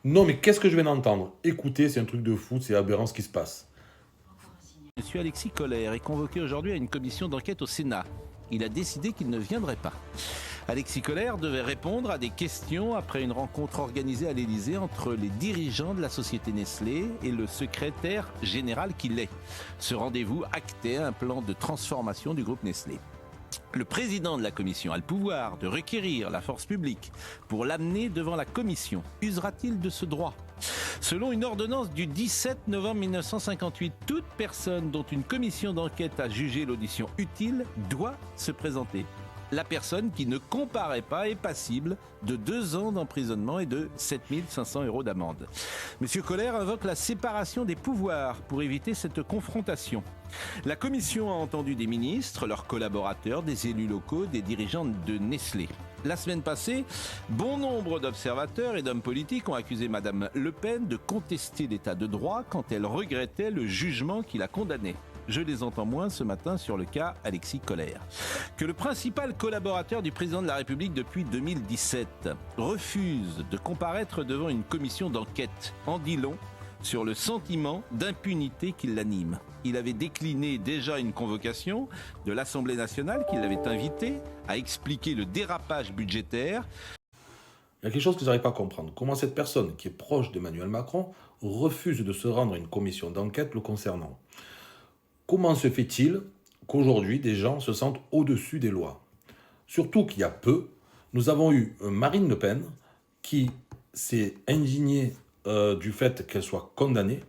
Non, mais qu'est-ce que je viens d'entendre? Écoutez, c'est un truc de fou, c'est aberrant ce qui se passe. Monsieur Alexis Kohler est convoqué aujourd'hui à une commission d'enquête au Sénat. Il a décidé qu'il ne viendrait pas. Alexis Kohler devait répondre à des questions après une rencontre organisée à l'Élysée entre les dirigeants de la société Nestlé et le secrétaire général qu'il est. Ce rendez-vous actait un plan de transformation du groupe Nestlé. Le président de la commission a le pouvoir de requérir la force publique pour l'amener devant la commission. Usera-t-il de ce droit ? Selon une ordonnance du 17 novembre 1958, toute personne dont une commission d'enquête a jugé l'audition utile doit se présenter. La personne qui ne comparaît pas est passible de 2 ans d'emprisonnement et de 7 500 € d'amende. Monsieur Kohler invoque la séparation des pouvoirs pour éviter cette confrontation. La commission a entendu des ministres, leurs collaborateurs, des élus locaux, des dirigeants de Nestlé. La semaine passée, bon nombre d'observateurs et d'hommes politiques ont accusé Madame Le Pen de contester l'état de droit quand elle regrettait le jugement qui la condamnait. Je les entends moins ce matin sur le cas Alexis Kohler. Que le principal collaborateur du président de la République depuis 2017 refuse de comparaître devant une commission d'enquête en dit long sur le sentiment d'impunité qui l'anime. Il avait décliné déjà une convocation de l'Assemblée nationale qui l'avait invité à expliquer le dérapage budgétaire. Il y a quelque chose que je n'arrive pas à comprendre. Comment cette personne, qui est proche d'Emmanuel Macron, refuse de se rendre à une commission d'enquête le concernant? Comment se fait-il qu'aujourd'hui, des gens se sentent au-dessus des lois? Surtout qu'il y a peu, nous avons eu Marine Le Pen qui s'est indignée du fait qu'elle soit condamnée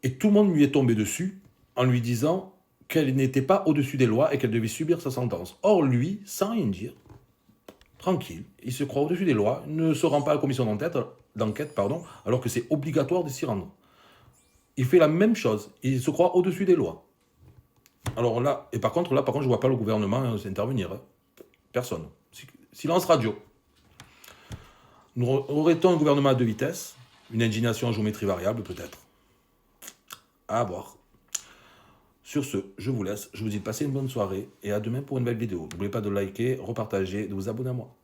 et tout le monde lui est tombé dessus en lui disant qu'elle n'était pas au-dessus des lois et qu'elle devait subir sa sentence. Or, lui, sans rien dire, tranquille, il se croit au-dessus des lois, ne se rend pas à la commission d'enquête, alors que c'est obligatoire de s'y rendre. Il fait la même chose, il se croit au-dessus des lois. Alors là, et par contre, je ne vois pas le gouvernement intervenir. Hein. Personne. Silence radio. Nous aurait-on un gouvernement à 2 vitesses? Une indignation à géométrie variable, peut-être? À voir. Sur ce, je vous laisse. Je vous dis de passer une bonne soirée et à demain pour une belle vidéo. N'oubliez pas de liker, repartager, de vous abonner à moi.